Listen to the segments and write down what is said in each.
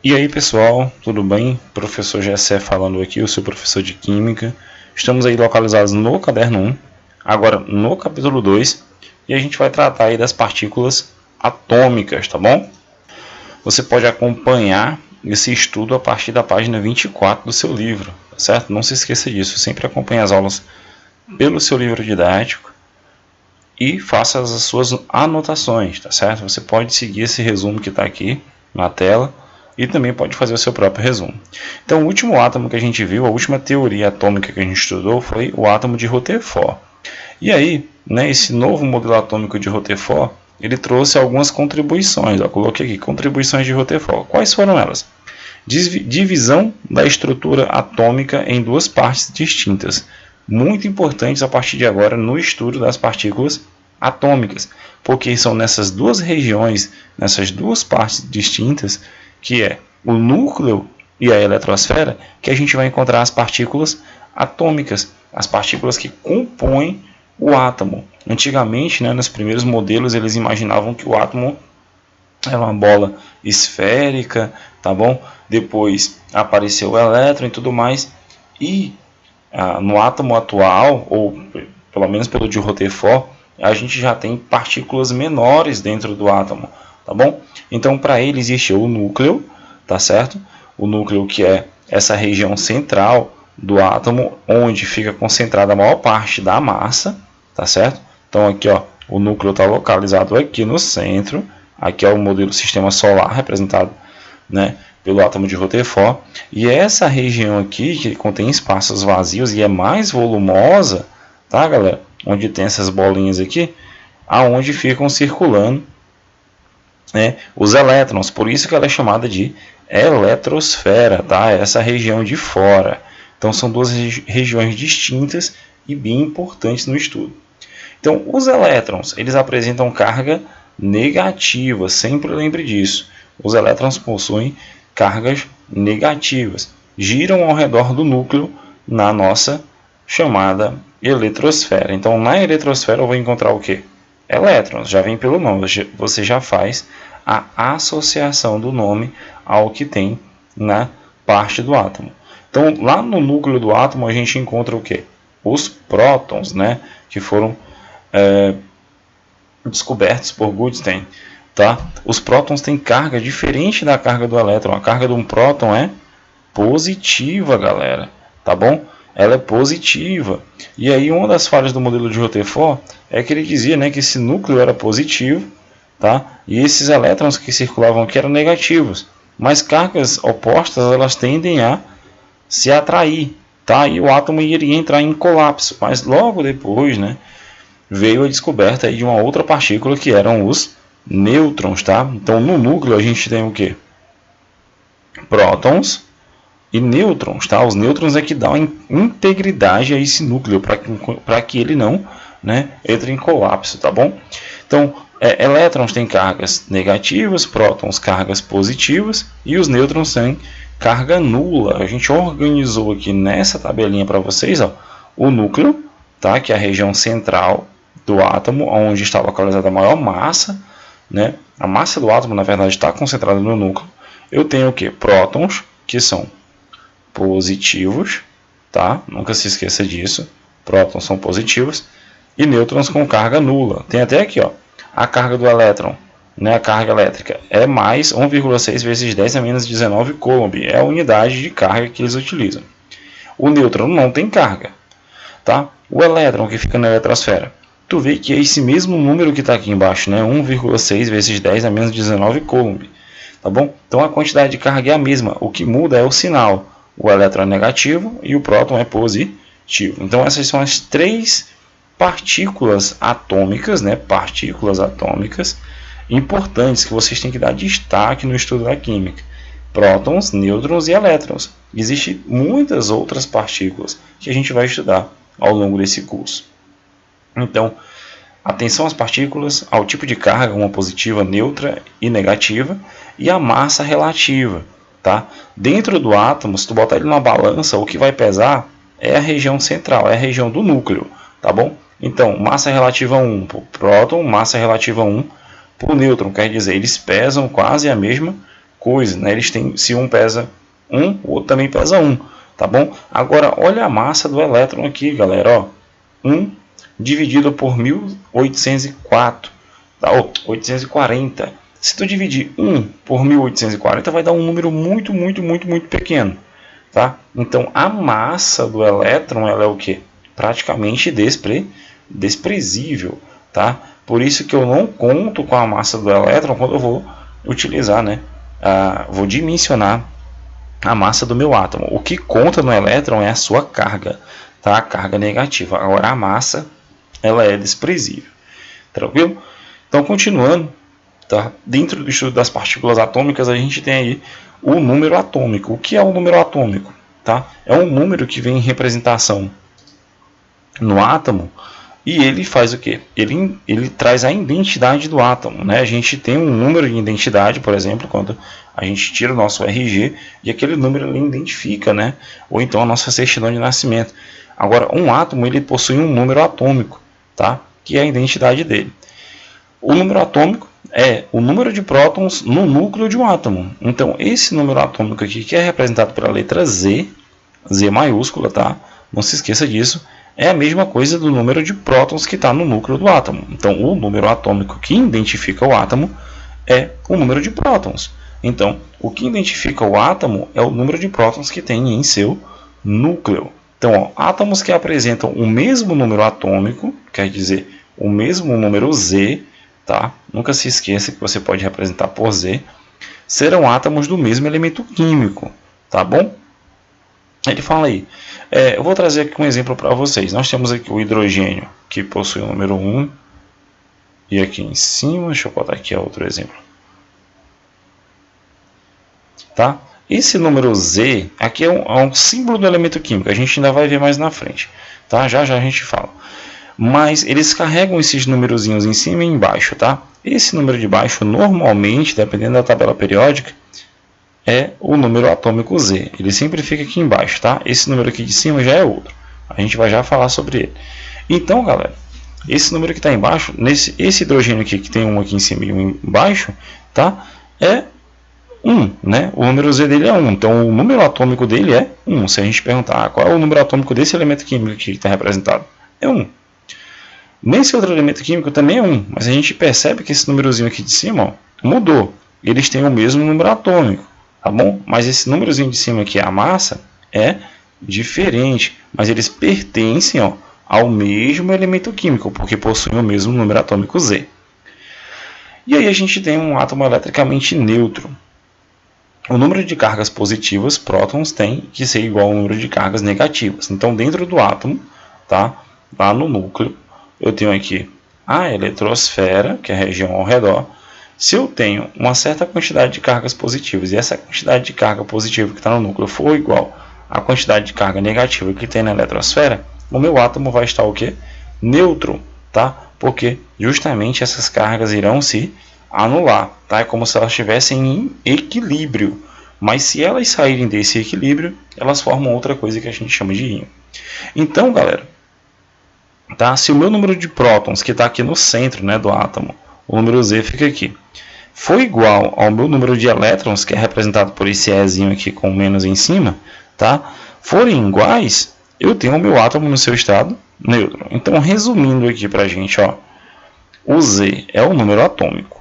E aí pessoal, tudo bem? Professor Gessé falando aqui, eu sou professor de Química. Estamos aí localizados no caderno 1, agora no capítulo 2, e a gente vai tratar aí das partículas atômicas, tá bom? Você pode acompanhar esse estudo a partir da página 24 do seu livro, tá certo? Não se esqueça disso, sempre acompanhe as aulas pelo seu livro didático e faça as suas anotações, tá certo? Você pode seguir esse resumo que está aqui na tela, e também pode fazer o seu próprio resumo. Então, o último átomo que a gente viu, a última teoria atômica que a gente estudou foi o átomo de Rutherford. E aí, esse novo modelo atômico de Rutherford, ele trouxe algumas contribuições. Eu coloquei aqui, contribuições de Rutherford. Quais foram elas? Divisão da estrutura atômica em duas partes distintas. Muito importantes a partir de agora no estudo das partículas atômicas. Porque são nessas duas regiões, nessas duas partes distintas, que é o núcleo e a eletrosfera, que a gente vai encontrar as partículas atômicas, as partículas que compõem o átomo. Antigamente, nos primeiros modelos, eles imaginavam que o átomo era uma bola esférica, tá bom? Depois apareceu o elétron e tudo mais, e no átomo atual, ou pelo menos pelo de Rutherford, a gente já tem partículas menores dentro do átomo. Tá bom? Então, para ele existe o núcleo, tá certo? O núcleo que é essa região central do átomo, onde fica concentrada a maior parte da massa, tá certo? Então, aqui, ó, o núcleo está localizado aqui no centro. Aqui é o modelo sistema solar, representado, pelo átomo de Rutherford. E essa região aqui, que contém espaços vazios e é mais volumosa, tá, galera? Onde tem essas bolinhas aqui, aonde ficam circulando os elétrons, por isso que ela é chamada de eletrosfera, tá? Essa região de fora. Então são duas regiões distintas e bem importantes no estudo. Então os elétrons, eles apresentam carga negativa, sempre lembre disso. Os elétrons possuem cargas negativas, giram ao redor do núcleo na nossa chamada eletrosfera. Então na eletrosfera eu vou encontrar o quê? Elétrons, já vem pelo nome, você já faz a associação do nome ao que tem na parte do átomo. Então, lá no núcleo do átomo a gente encontra o quê? Os prótons, que foram descobertos por Goldstein. Tá? Os prótons têm carga diferente da carga do elétron. A carga de um próton é positiva, galera. Tá bom? Ela é positiva. E aí uma das falhas do modelo de Rutherford é que ele dizia que esse núcleo era positivo, tá? E esses elétrons que circulavam aqui eram negativos. Mas cargas opostas, elas tendem a se atrair, tá? E o átomo iria entrar em colapso. Mas logo depois, veio a descoberta aí de uma outra partícula que eram os nêutrons, tá? Então no núcleo a gente tem o quê? Prótons e nêutrons, tá? Os nêutrons é que dão integridade a esse núcleo para que ele não entre em colapso, tá bom? Então, elétrons têm cargas negativas, prótons cargas positivas e os nêutrons têm carga nula. A gente organizou aqui nessa tabelinha para vocês, ó, o núcleo, tá? Que é a região central do átomo, onde está localizada a maior massa, A massa do átomo, na verdade, está concentrada no núcleo. Eu tenho o quê? Prótons, que são positivos, tá? Nunca se esqueça disso. Prótons são positivos e nêutrons com carga nula. Tem até aqui, ó, a carga do elétron, a carga elétrica é mais 1,6 vezes 10 a menos 19 coulomb. É a unidade de carga que eles utilizam. O nêutron não tem carga, tá? O elétron que fica na eletrosfera, tu vê que é esse mesmo número que está aqui embaixo, 1,6 vezes 10 a menos 19 coulomb, tá bom? Então a quantidade de carga é a mesma. O que muda é o sinal. O elétron é negativo e o próton é positivo. Então essas são as três partículas atômicas, partículas atômicas importantes que vocês têm que dar destaque no estudo da química. Prótons, nêutrons e elétrons. Existem muitas outras partículas que a gente vai estudar ao longo desse curso. Então, atenção às partículas, ao tipo de carga, uma positiva, neutra e negativa, e a massa relativa. Tá? Dentro do átomo, se tu botar ele numa balança, o que vai pesar é a região central, é a região do núcleo, tá bom? Então, massa relativa 1 para o próton, massa relativa 1 para o nêutron, quer dizer, eles pesam quase a mesma coisa, né? Eles têm, se um pesa 1, o outro também pesa 1, tá bom? Agora, olha a massa do elétron aqui, galera, ó. 1 dividido por 1804, tá? 840. Se tu dividir 1 por 1840, vai dar um número muito pequeno, tá? Então, a massa do elétron, ela é o quê? Praticamente desprezível, tá? Por isso que eu não conto com a massa do elétron quando eu vou utilizar, né? Vou dimensionar a massa do meu átomo. O que conta no elétron é a sua carga, tá? A carga negativa. Agora, a massa, ela é desprezível. Tranquilo? Então, continuando, tá? Dentro do estudo das partículas atômicas, a gente tem aí o número atômico. O que é o número atômico? Tá? É um número que vem em representação no átomo e ele faz o quê? Ele traz a identidade do átomo, né? A gente tem um número de identidade, por exemplo, quando a gente tira o nosso RG e aquele número ele identifica, né? Ou então a nossa certidão de nascimento. Agora, um átomo ele possui um número atômico, tá? Que é a identidade dele. O número atômico é o número de prótons no núcleo de um átomo. Então, esse número atômico aqui, que é representado pela letra Z, Z maiúscula, tá? Não se esqueça disso. É a mesma coisa do número de prótons que está no núcleo do átomo. Então, o número atômico que identifica o átomo é o número de prótons. Então, o que identifica o átomo é o número de prótons que tem em seu núcleo. Então, ó, átomos que apresentam o mesmo número atômico, quer dizer, o mesmo número Z, tá? Nunca se esqueça que você pode representar por Z, serão átomos do mesmo elemento químico, tá bom? Ele fala aí, eu vou trazer aqui um exemplo para vocês. Nós temos aqui o hidrogênio, que possui o número 1, e aqui em cima, deixa eu botar aqui outro exemplo. Tá? Esse número Z, aqui é um símbolo do elemento químico, a gente ainda vai ver mais na frente, tá? Já a gente fala. Mas eles carregam esses numerozinhos em cima e embaixo, tá? Esse número de baixo, normalmente, dependendo da tabela periódica, é o número atômico Z. Ele sempre fica aqui embaixo, tá? Esse número aqui de cima já é outro. A gente vai já falar sobre ele. Então, galera, esse número que está embaixo, esse hidrogênio aqui, que tem um aqui em cima e um embaixo, tá? É 1, né? O número Z dele é 1. Então, o número atômico dele é 1. Se a gente perguntar qual é o número atômico desse elemento químico aqui que está representado, é 1. Nesse outro elemento químico também é 1, mas a gente percebe que esse númerozinho aqui de cima, ó, mudou. Eles têm o mesmo número atômico, tá bom? Mas esse númerozinho de cima aqui, a massa, é diferente, mas eles pertencem, ó, ao mesmo elemento químico, porque possuem o mesmo número atômico Z. E aí a gente tem um átomo eletricamente neutro. O número de cargas positivas, prótons, tem que ser igual ao número de cargas negativas. Então, dentro do átomo, tá, lá no núcleo, eu tenho aqui a eletrosfera, que é a região ao redor. Se eu tenho uma certa quantidade de cargas positivas e essa quantidade de carga positiva que está no núcleo for igual à quantidade de carga negativa que tem na eletrosfera, o meu átomo vai estar o quê? Neutro, tá? Porque justamente essas cargas irão se anular, tá? É como se elas estivessem em equilíbrio. Mas se elas saírem desse equilíbrio, elas formam outra coisa que a gente chama de íon. Então, galera, tá? Se o meu número de prótons, que está aqui no centro, né, do átomo, o número Z fica aqui, for igual ao meu número de elétrons, que é representado por esse Ezinho aqui com menos em cima, tá? Forem iguais, eu tenho o meu átomo no seu estado neutro. Então, resumindo aqui para a gente, ó, o Z é o número atômico.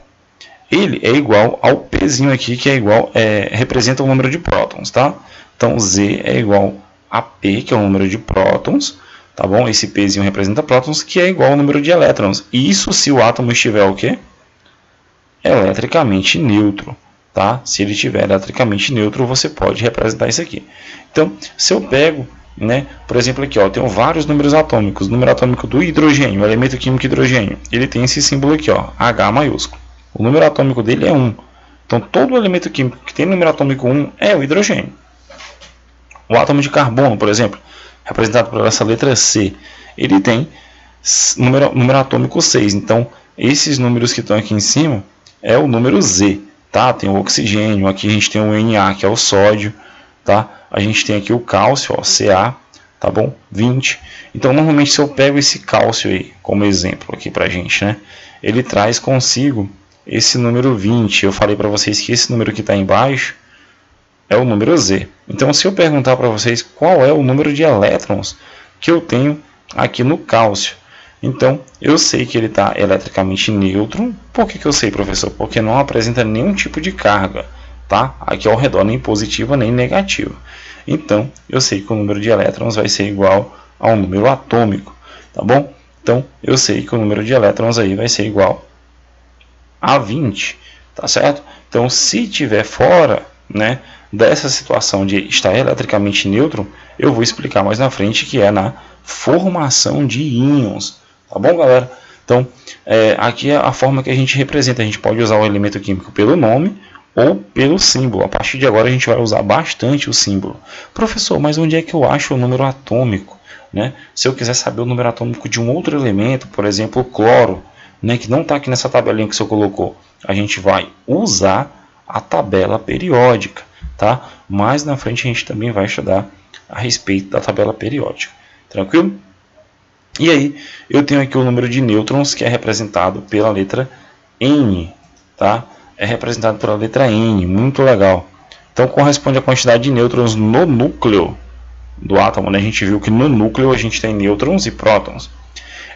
Ele é igual ao Pzinho aqui, que representa o número de prótons, tá? Então, Z é igual a P, que é o número de prótons, tá bom? Esse Pzinho representa prótons, que é igual ao número de elétrons. Isso se o átomo estiver o quê? Eletricamente neutro, tá? Se ele estiver eletricamente neutro, você pode representar isso aqui. Então, se eu pego, né, por exemplo, aqui, ó, eu tenho vários números atômicos. O número atômico do hidrogênio, o elemento químico hidrogênio, ele tem esse símbolo aqui, ó, H maiúsculo. O número atômico dele é 1. Então, todo elemento químico que tem número atômico 1 é o hidrogênio. O átomo de carbono, por exemplo, representado por essa letra C, ele tem número atômico 6. Então, esses números que estão aqui em cima é o número Z, tá? Tem o oxigênio, aqui a gente tem o Na, que é o sódio, tá? A gente tem aqui o cálcio, ó, Ca, tá bom? 20. Então, normalmente, se eu pego esse cálcio aí como exemplo aqui pra gente, né? Ele traz consigo esse número 20. Eu falei para vocês que esse número que está embaixo é o número Z. Então, se eu perguntar para vocês qual é o número de elétrons que eu tenho aqui no cálcio, então eu sei que ele está eletricamente neutro. Por que eu sei, professor? Porque não apresenta nenhum tipo de carga, tá? Aqui ao redor, nem positiva nem negativa. Então, eu sei que o número de elétrons vai ser igual ao número atômico, tá bom? Então, eu sei que o número de elétrons aí vai ser igual a 20, tá certo? Então, se tiver fora, né, dessa situação de estar eletricamente neutro, eu vou explicar mais na frente que é na formação de íons, tá bom, galera? Então, aqui é a forma que a gente representa. A gente pode usar o elemento químico pelo nome ou pelo símbolo. A partir de agora a gente vai usar bastante o símbolo. Professor, mas onde é que eu acho o número atômico? Né? Se eu quiser saber o número atômico de um outro elemento, por exemplo, o cloro, né, que não está aqui nessa tabelinha que o senhor colocou, a gente vai usar a tabela periódica, tá? Mais na frente a gente também vai estudar a respeito da tabela periódica, tranquilo? E aí eu tenho aqui o número de nêutrons, que é representado pela letra N, tá? É representado pela letra N, muito legal. Então corresponde à quantidade de nêutrons no núcleo do átomo, né? A gente viu que no núcleo a gente tem nêutrons e prótons.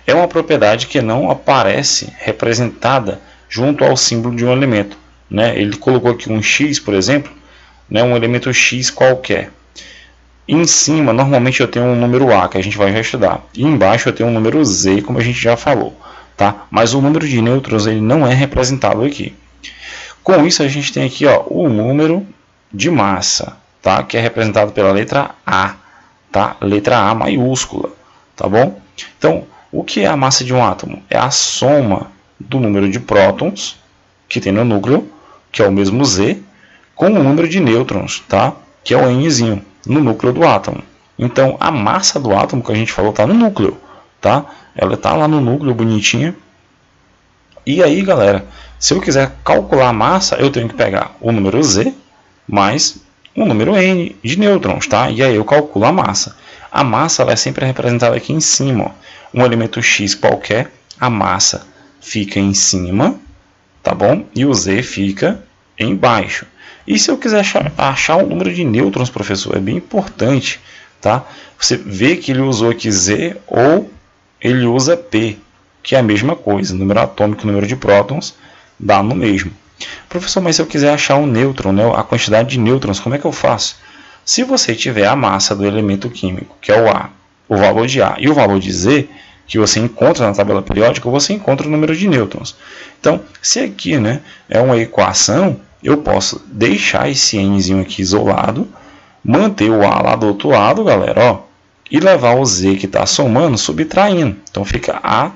É uma propriedade que não aparece representada junto ao símbolo de um elemento, né? Ele colocou aqui um X, por exemplo, né? Um elemento X qualquer. Em cima, normalmente eu tenho um número A, que a gente vai já estudar. E embaixo eu tenho um número Z, como a gente já falou, tá? Mas o número de nêutrons ele não é representado aqui. Com isso a gente tem aqui, ó, o número de massa, tá? Que é representado pela letra A, tá? Letra A maiúscula, tá bom? Então, o que é a massa de um átomo? É a soma do número de prótons que tem no núcleo, que é o mesmo Z, com o número de nêutrons, tá? Que é o Nzinho, no núcleo do átomo. Então, a massa do átomo que a gente falou está no núcleo, tá? Ela está lá no núcleo, bonitinha. E aí, galera, se eu quiser calcular a massa, eu tenho que pegar o número Z mais o número N de nêutrons, tá? E aí eu calculo a massa. A massa ela é sempre representada aqui em cima, ó. Um elemento X qualquer, a massa fica em cima, tá bom? E o Z fica embaixo. E se eu quiser achar o número de nêutrons, professor, é bem importante, tá? Você vê que ele usou aqui Z ou ele usa P, que é a mesma coisa. Número atômico e número de prótons dá no mesmo. Professor, mas se eu quiser achar o nêutron, né, a quantidade de nêutrons, como é que eu faço? Se você tiver a massa do elemento químico, que é o A, o valor de A e o valor de Z, que você encontra na tabela periódica, você encontra o número de nêutrons. Então, se aqui, né, é uma equação, eu posso deixar esse Nzinho aqui isolado, manter o A lá do outro lado, galera, ó, e levar o Z que está somando, subtraindo. Então, fica A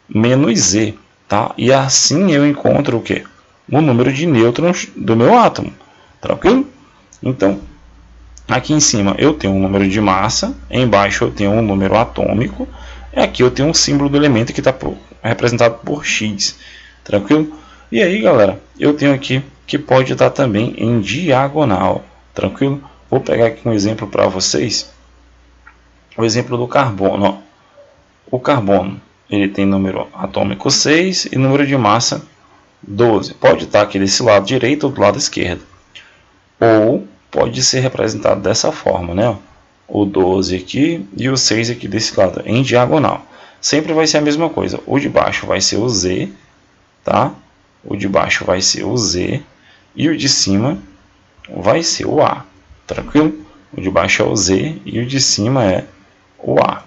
menos Z, tá? E assim eu encontro o quê? O número de nêutrons do meu átomo, tranquilo? Então, aqui em cima eu tenho um número de massa, embaixo eu tenho um número atômico, e aqui eu tenho um símbolo do elemento que está representado por X, tranquilo? E aí, galera, eu tenho aqui que pode estar também em diagonal, tranquilo? Vou pegar aqui um exemplo para vocês, o exemplo do carbono, ó. O carbono, ele tem número atômico 6 e número de massa 12. Pode estar aqui desse lado direito ou do lado esquerdo. Ou pode ser representado dessa forma, né? O 12 aqui e o 6 aqui desse lado, em diagonal. Sempre vai ser a mesma coisa. O de baixo vai ser o Z, tá? O de baixo vai ser o Z e o de cima vai ser o A. Tranquilo? O de baixo é o Z e o de cima é o A.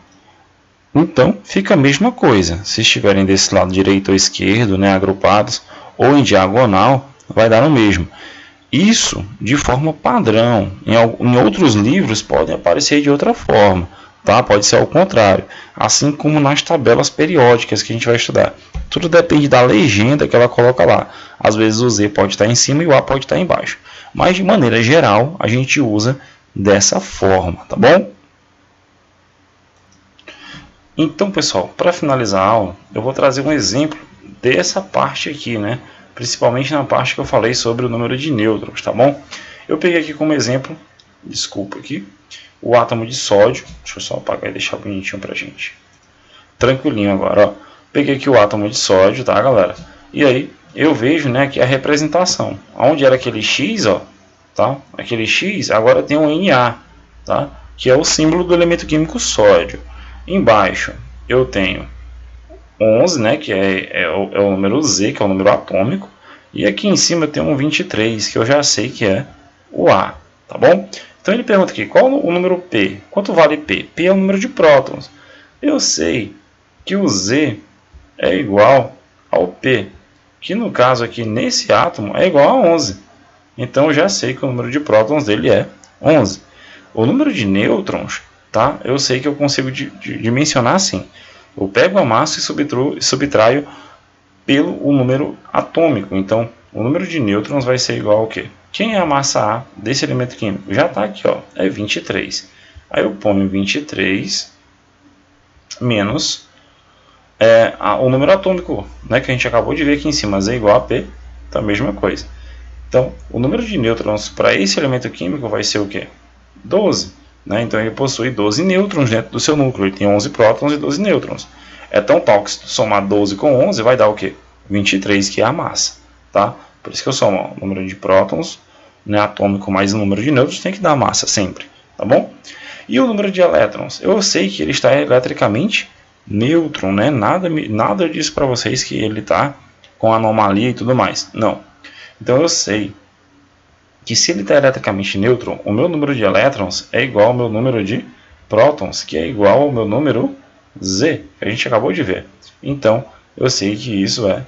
Então, fica a mesma coisa. Se estiverem desse lado direito ou esquerdo, né, agrupados, ou em diagonal, vai dar o mesmo. Isso de forma padrão. Em outros livros pode aparecer de outra forma, tá? Pode ser ao contrário. Assim como nas tabelas periódicas que a gente vai estudar. Tudo depende da legenda que ela coloca lá. Às vezes o Z pode estar em cima e o A pode estar embaixo. Mas de maneira geral, a gente usa dessa forma, tá bom? Então, pessoal, para finalizar a aula, eu vou trazer um exemplo dessa parte aqui, né? Principalmente na parte que eu falei sobre o número de nêutrons, tá bom? Eu peguei aqui como exemplo, desculpa aqui, o átomo de sódio. Deixa eu só apagar e deixar bonitinho pra gente. Tranquilinho agora, ó. Peguei aqui o átomo de sódio, tá, galera? E aí, eu vejo, né, aqui a representação. Onde era aquele X, ó, tá? Aquele X, agora tem um Na, tá? Que é o símbolo do elemento químico sódio. Embaixo eu tenho 11, né, que é o número Z, que é o número atômico. E aqui em cima tem um 23, que eu já sei que é o A, tá bom? Então ele pergunta aqui, qual o número P? Quanto vale P? P é o número de prótons. Eu sei que o Z é igual ao P, que no caso aqui nesse átomo é igual a 11. Então eu já sei que o número de prótons dele é 11. O número de nêutrons, tá? Eu sei que eu consigo dimensionar assim. Eu pego a massa e subtraio pelo número atômico. Então o número de nêutrons vai ser igual ao quê? Quem é a massa A desse elemento químico? Já está aqui, ó, é 23. Aí eu ponho 23 menos o número atômico, né, que a gente acabou de ver aqui em cima, Z igual a P, então a mesma coisa. Então, o número de nêutrons para esse elemento químico vai ser o quê? 12. Né? Então, ele possui 12 nêutrons dentro do seu núcleo. Ele tem 11 prótons e 12 nêutrons. É tão tal que se somar 12 com 11 vai dar o quê? 23, que é a massa. Tá? Por isso que eu somo o número de prótons, né, atômico mais o número de nêutrons, tem que dar massa sempre. Tá bom? E o número de elétrons? Eu sei que ele está eletricamente neutro, né? Nada disso para vocês que ele está com anomalia e tudo mais. Não. Então eu sei que se ele está eletricamente neutro, o meu número de elétrons é igual ao meu número de prótons, que é igual ao meu número Z, que a gente acabou de ver. Então eu sei que isso é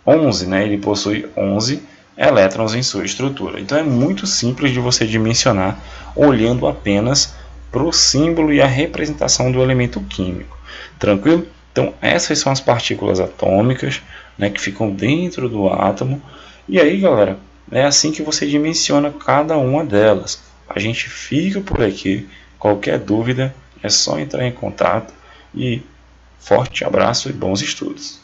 11, né? Ele possui 11 elétrons em sua estrutura. Então é muito simples de você dimensionar olhando apenas para o símbolo e a representação do elemento químico. Tranquilo? Então essas são as partículas atômicas, né, que ficam dentro do átomo. E aí, galera, é assim que você dimensiona cada uma delas. A gente fica por aqui. Qualquer dúvida é só entrar em contato. E forte abraço e bons estudos.